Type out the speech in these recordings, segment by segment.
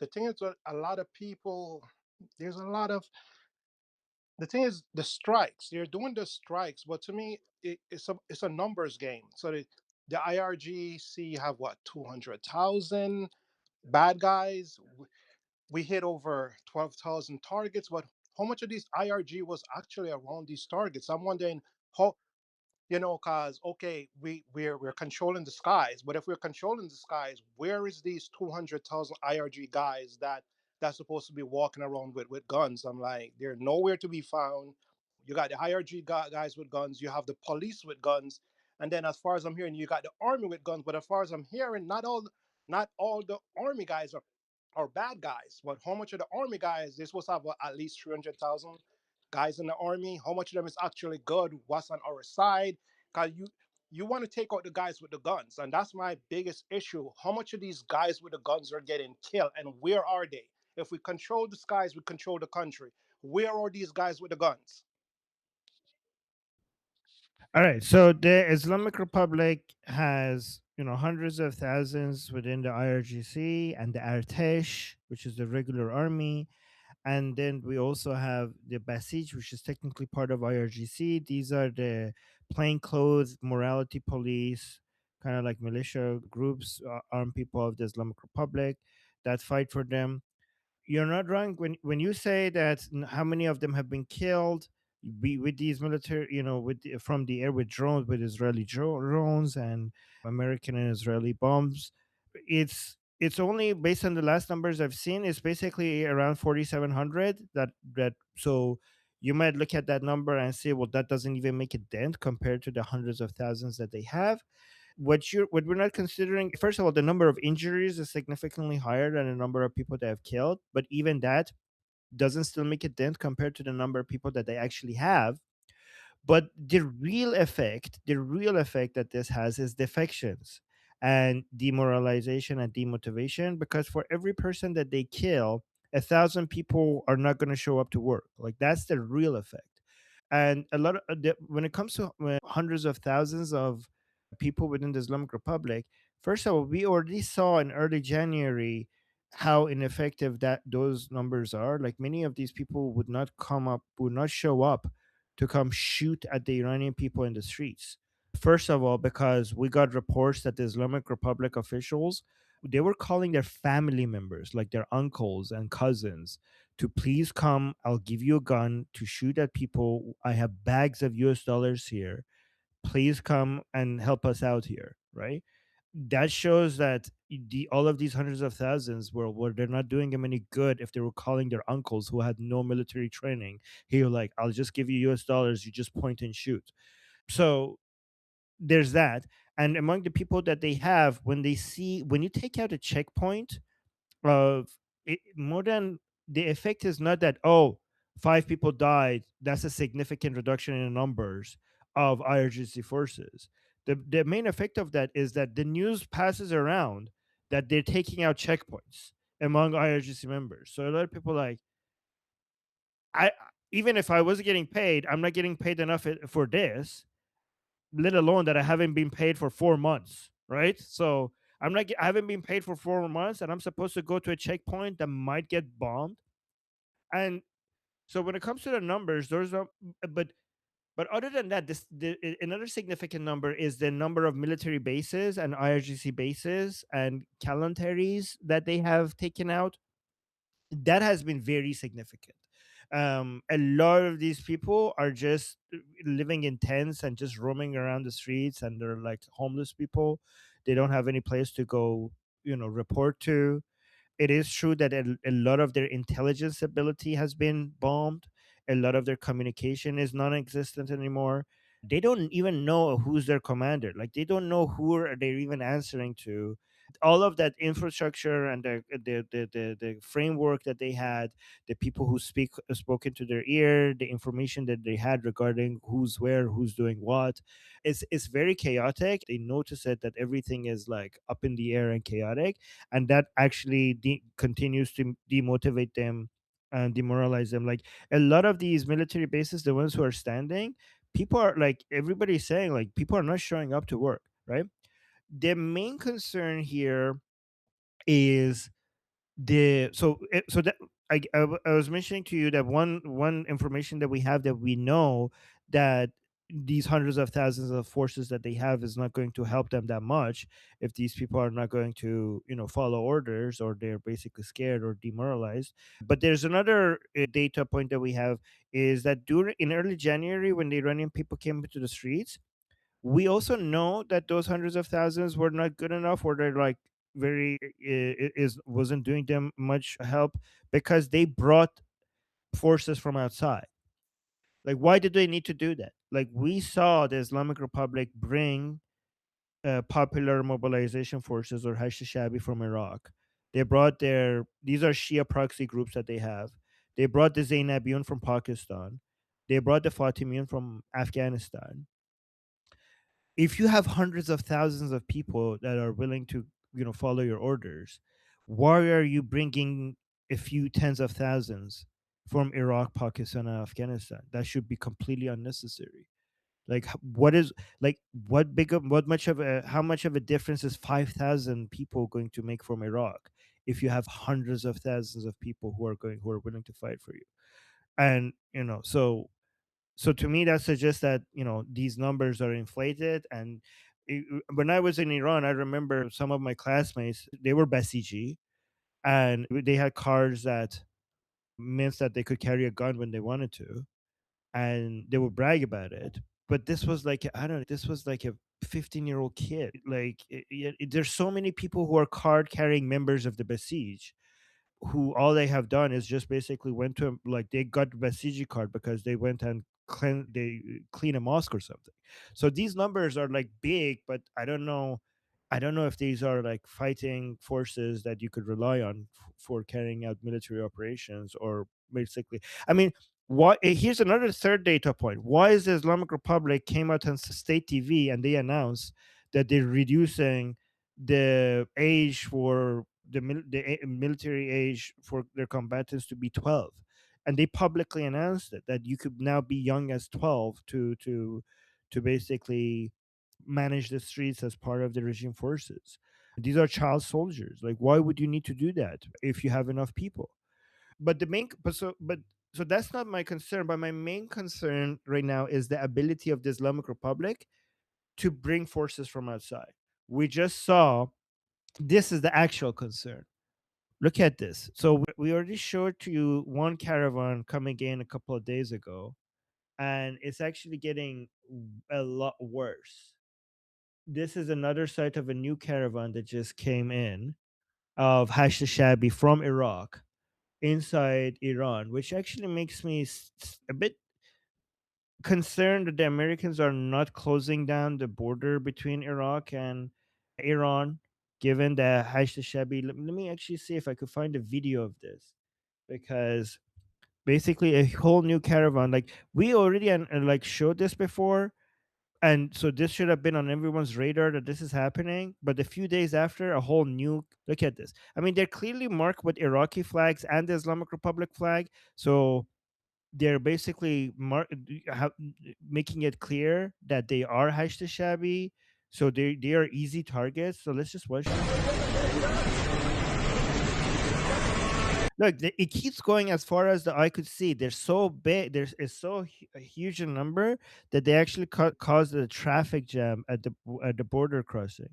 the thing is, a lot of people, there's a lot of, the thing is, the strikes, they're doing the strikes, but to me, it's a numbers game. So the IRGC have what, 200,000 bad guys. We hit over 12,000 targets, but how much of these IRG was actually around these targets? I'm wondering how, because okay, we're controlling the skies, but if we're controlling the skies, where is these 200,000 IRG guys that's supposed to be walking around with guns? I'm like, they're nowhere to be found. You got the IRG guys with guns, you have the police with guns, and then as far as I'm hearing, you got the army with guns. But as far as I'm hearing, not all the army guys are bad guys. But how much of the army guys, they're supposed to have at least 300,000 guys in the army? How much of them is actually good? What's on our side? Because you want to take out the guys with the guns, and that's my biggest issue. How much of these guys with the guns are getting killed, and where are they? If we control the skies, we control the country. Where are these guys with the guns? All right. So the Islamic Republic has, hundreds of thousands within the IRGC and the Artesh, which is the regular army. And then we also have the Basij, which is technically part of IRGC. These are the plainclothes morality police, kind of like militia groups, armed people of the Islamic Republic that fight for them. You're not wrong when you say that how many of them have been killed with these military, from the air with drones, with Israeli drones and American and Israeli bombs. It's only based on the last numbers I've seen. It's basically around 4,700. So you might look at that number and say, well, that doesn't even make a dent compared to the hundreds of thousands that they have. What we're not considering, first of all, the number of injuries is significantly higher than the number of people they have killed, but even that doesn't still make a dent compared to the number of people that they actually have. But the real effect that this has is defections and demoralization and demotivation, because for every person that they kill, 1,000 people are not going to show up to work. Like, that's the real effect. And a lot of when it comes to hundreds of thousands of people within the Islamic Republic, first of all, we already saw in early January how ineffective that those numbers are. Like, many of these people would not show up to come shoot at the Iranian people in the streets. First of all, because we got reports that the Islamic Republic officials, they were calling their family members, like their uncles and cousins, to please come. I'll give you a gun to shoot at people. I have bags of US dollars here. Please come and help us out here, right? That shows that all of these hundreds of thousands were they're not doing them any good if they were calling their uncles who had no military training. Here, like, I'll just give you US dollars, you just point and shoot. So there's that. And among the people that they have, when you take out a checkpoint of it, more than the effect is not that, oh, 5 people died, that's a significant reduction in the numbers of IRGC forces. The main effect of that is that the news passes around that they're taking out checkpoints among IRGC members. So a lot of people like, I even if I was getting paid, I'm not getting paid enough for this, let alone that I haven't been paid for 4 months, right? So I haven't been paid for 4 months, and I'm supposed to go to a checkpoint that might get bombed. And so when it comes to the numbers, but but other than that, another significant number is the number of military bases and IRGC bases and calentaries that they have taken out. That has been very significant. A lot of these people are just living in tents and just roaming around the streets, and they're like homeless people. They don't have any place to go, report to. It is true that a lot of their intelligence ability has been bombed. A lot of their communication is non-existent anymore. They don't even know who's their commander. Like, they don't know who are they even answering to. All of that infrastructure and the framework that they had, the people who spoke into their ear, the information that they had regarding who's where, who's doing what, it's very chaotic. They notice it that everything is like up in the air and chaotic, and that actually continues to demotivate them and demoralize them. Like, a lot of these military bases, the ones who are standing, people are like, everybody's saying, like, people are not showing up to work, right? The main concern here is the so so that I was mentioning to you that one information that we have, that we know that these hundreds of thousands of forces that they have is not going to help them that much if these people are not going to, follow orders, or they're basically scared or demoralized. But there's another data point that we have, is that during in early January, when the Iranian people came into the streets, we also know that those hundreds of thousands were not good enough, or they're like very is wasn't doing them much help, because they brought forces from outside. Like, why did they need to do that? Like, we saw the Islamic Republic bring popular mobilization forces, or Hashd from Iraq. They brought these are Shia proxy groups that they have. They brought the Zainabiyun from Pakistan. They brought the Fatimiyun from Afghanistan. If you have hundreds of thousands of people that are willing to, follow your orders, why are you bringing a few tens of thousands from Iraq, Pakistan, and Afghanistan? That should be completely unnecessary. Like, what is, like, what much of a how much of a difference is 5,000 people going to make from Iraq, if you have hundreds of thousands of people who are willing to fight for you? And so to me, that suggests that, these numbers are inflated. And when I was in Iran, I remember some of my classmates, they were Basiji, and they had cars that meant that they could carry a gun when they wanted to, and they would brag about it. But this was like, I don't know, this was like a 15-year-old kid. Like, there's so many people who are card carrying members of the Basij, who all they have done is just basically went to, like, they got Basiji card because they went and clean a mosque or something. So these numbers are like big, but I don't know if these are like fighting forces that you could rely on for carrying out military operations, or basically, I mean, here's another third data point. Why is the Islamic Republic came out on state TV and they announced that they're reducing the age for military age for their combatants to be 12, and they publicly announced it, that you could now be young as 12 to basically manage the streets as part of the regime forces. These are child soldiers. Like, why would you need to do that if you have enough people? But the main but so that's not my concern. But my main concern right now is the ability of the Islamic Republic to bring forces from outside. We just saw, this is the actual concern. Look at this. So we already showed to you one caravan coming in a couple of days ago, and it's actually getting a lot worse. This is another site of a new caravan that just came in, of Hashd from Iraq inside Iran, which actually makes me a bit concerned that the Americans are not closing down the border between Iraq and Iran, given that Hashd. Let me actually see if I could find a video of this, because basically a whole new caravan, like, we already like showed this before, and so this should have been on everyone's radar that this is happening. But a few days after, a whole new, look at this. I mean, they're clearly marked with Iraqi flags and the Islamic Republic flag. So they're basically making it clear that they are Hashd. So they are easy targets. So let's just watch this. Look, it keeps going as far as the eye could see. They're so big. There's is so a huge a number that they actually caused a traffic jam at the border crossing.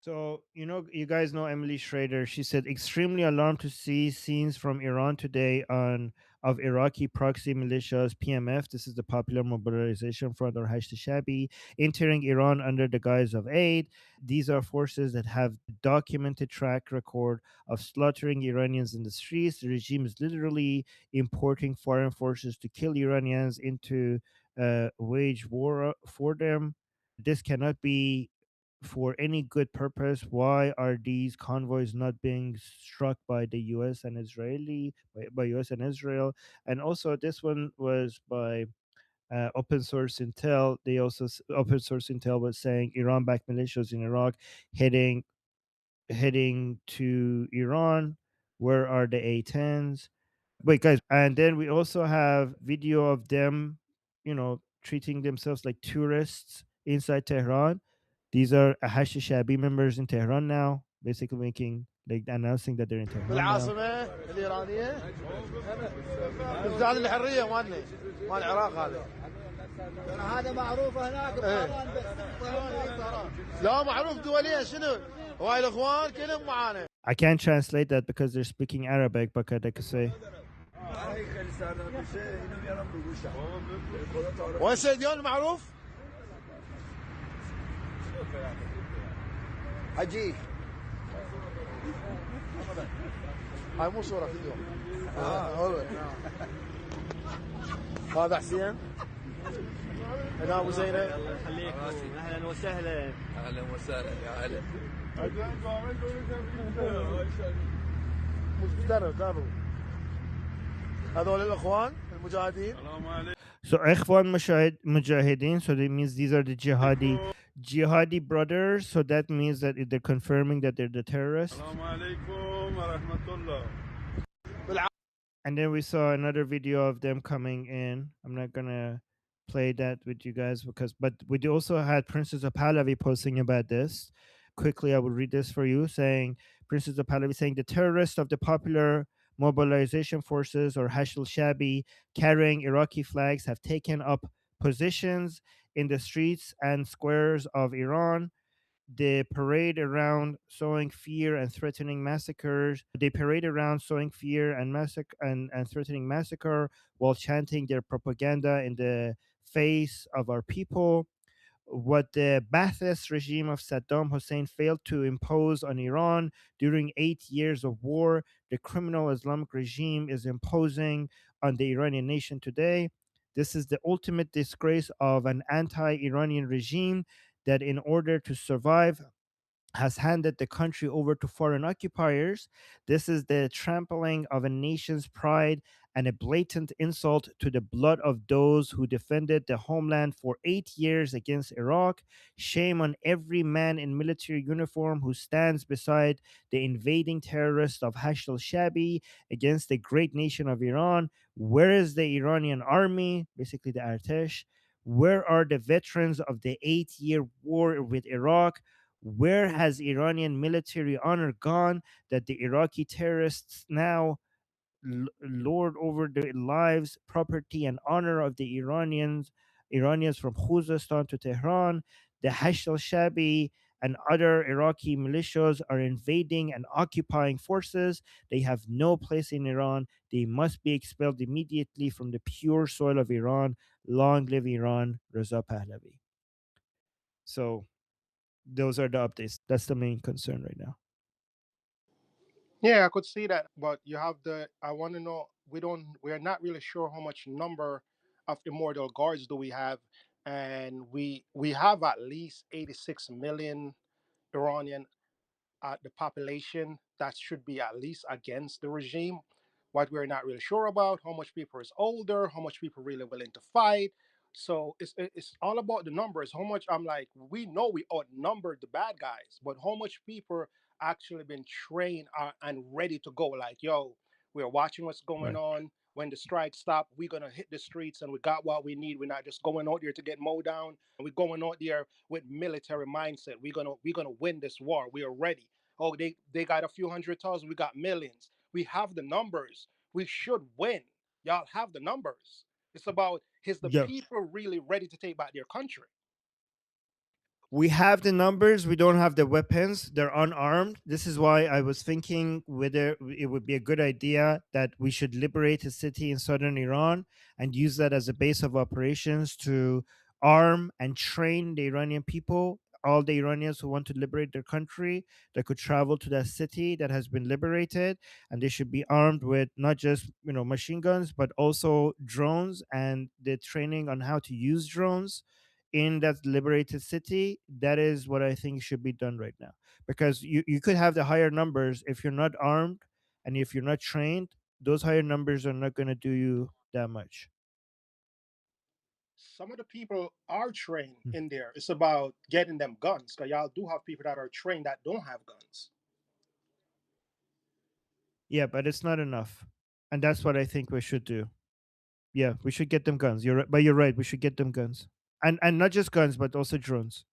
So, you guys know Emily Schrader. She said, extremely alarmed to see scenes from Iran today on of Iraqi proxy militias, PMF. This is the Popular Mobilization Front, or Hashd, entering Iran under the guise of aid. These are forces that have documented track record of slaughtering Iranians in the streets. The regime is literally importing foreign forces to kill Iranians, into wage war for them. This cannot be for any good purpose. Why are these convoys not being struck by the U.S. and by U.S. and Israel? And also, this one was by open source intel. Open source intel was saying Iran-backed militias in Iraq heading to Iran. Where are the A-10s? Wait, guys, and then we also have video of them, treating themselves like tourists inside Tehran. These are al-Shaabi members in Tehran now, basically making like announcing that they're in Tehran now. بالعاصمة الإيرانية تمثال الحرية مالنا مال العراق هذا هذا معروف هناك بطهران بس لا معروف دوليا شنو هواي الإخوان كلهم معانا I can't translate that because they're speaking Arabic, but I could say وين سيديون معروف حجي هاي مو صورة فيديو هذا حسين هنا ابو زينب خليكم اهلا وسهلا اهلا وسهلا يا هلا قالوا هذول الاخوان المجاهدين so. Ikhwan Mujahideen, so that means these are the jihadi brothers. So that means that they're confirming that they're the terrorists. And then we saw another video of them coming in. I'm not gonna play that with you guys but we also had Princess of Pahlavi posting about this. Quickly, I will read this for you, saying Princess of Pahlavi saying the terrorists of the Popular Mobilization Forces, or Hashd al-Shaabi, carrying Iraqi flags, have taken up positions in the streets and squares of Iran. They parade around sowing fear and threatening massacres. They parade around sowing fear and and threatening massacre while chanting their propaganda in the face of our people. What the Ba'athist regime of Saddam Hussein failed to impose on Iran during 8 years of war, the criminal Islamic regime is imposing on the Iranian nation today. This is the ultimate disgrace of an anti Iranian regime that, in order to survive, has handed the country over to foreign occupiers. This is the trampling of a nation's pride and a blatant insult to the blood of those who defended the homeland for 8 years against Iraq. Shame on every man in military uniform who stands beside the invading terrorists of Hashd al-Shaabi against the great nation of Iran. Where is the Iranian army, basically the Artesh? Where are the veterans of the 8 year war with Iraq? Where has Iranian military honor gone that the Iraqi terrorists now lord over the lives, property, and honor of the Iranians from Khuzestan to Tehran? The Hashd al-Shaabi and other Iraqi militias are invading and occupying forces. They have no place in Iran. They must be expelled immediately from the pure soil of Iran. Long live Iran, Reza Pahlavi. So those are the updates. That's the main concern right now. Yeah, I could see that, but you have the. I want to know. We are not really sure how much number of immortal guards do we have, and we have at least 86 million Iranian the population that should be at least against the regime. What we're not really sure about, how much people is older, how much people really willing to fight. So it's all about the numbers. How much I'm like, we know we outnumbered the bad guys, but how much people actually been trained and ready to go? Like, yo, we're watching what's going Right. on. When the strike stop, we're gonna hit the streets and we got what we need. We're not just going out there to get mowed down. We're going out there with military mindset. We're gonna win this war. We are ready. Oh, they got a few 100,000. We got millions. We have the numbers. We should win. Y'all have the numbers. It's about is the Yeah. people really ready to take back their country? We have the numbers, we don't have the weapons. They're unarmed. This is why I was thinking whether it would be a good idea that we should liberate a city in southern Iran and use that as a base of operations to arm and train the Iranian people. All the Iranians who want to liberate their country, that could travel to that city that has been liberated, and they should be armed with not just machine guns, but also drones, and the training on how to use drones in that liberated city. That is what I think should be done right now, because you could have the higher numbers. If you're not armed and if you're not trained, those higher numbers are not going to do you that much. Some of the people are trained Hmm. in there. It's about getting them guns. Cause y'all do have people that are trained that don't have guns. Yeah, but it's not enough. And that's what I think we should do. Yeah, we should get them guns. But you're right. We should get them guns, and not just guns, but also drones.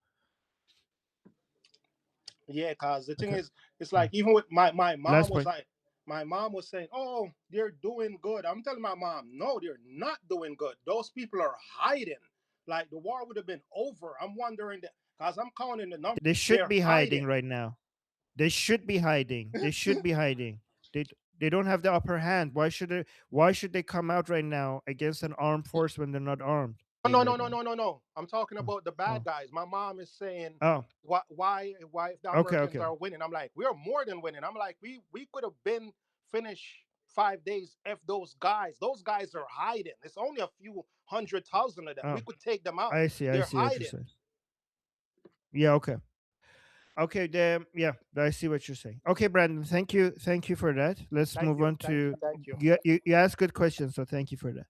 Yeah, cause the thing Okay. is, it's Mm. like even with my mom Last was point. like, my mom was saying, "Oh, they're doing good." I'm telling my mom, "No, they're not doing good. Those people are hiding. Like the war would have been over." I'm wondering that because I'm counting the number. They should They're be hiding hiding. right now. They should be hiding. They should be hiding. They don't have the upper hand. Why should they come out right now against an armed force when they're not armed? No, no, Right no, now. no, no, no. I'm talking Oh. about the bad Oh. guys. My mom is saying, Oh. why if the Okay. Americans Okay. are winning?" I'm like, "We are more than winning." I'm like, we could have been finished 5 days if those guys are hiding. It's only a few 100,000 of them. We Oh. could take them out. I see. I They're see what you're hiding. saying. Yeah. Okay. Okay. Then. Yeah. I see what you're saying. Okay, Brandon. Thank you. Thank you for that. Let's Thank move you, on thank you, to. thank you. You asked good questions, so thank you for that.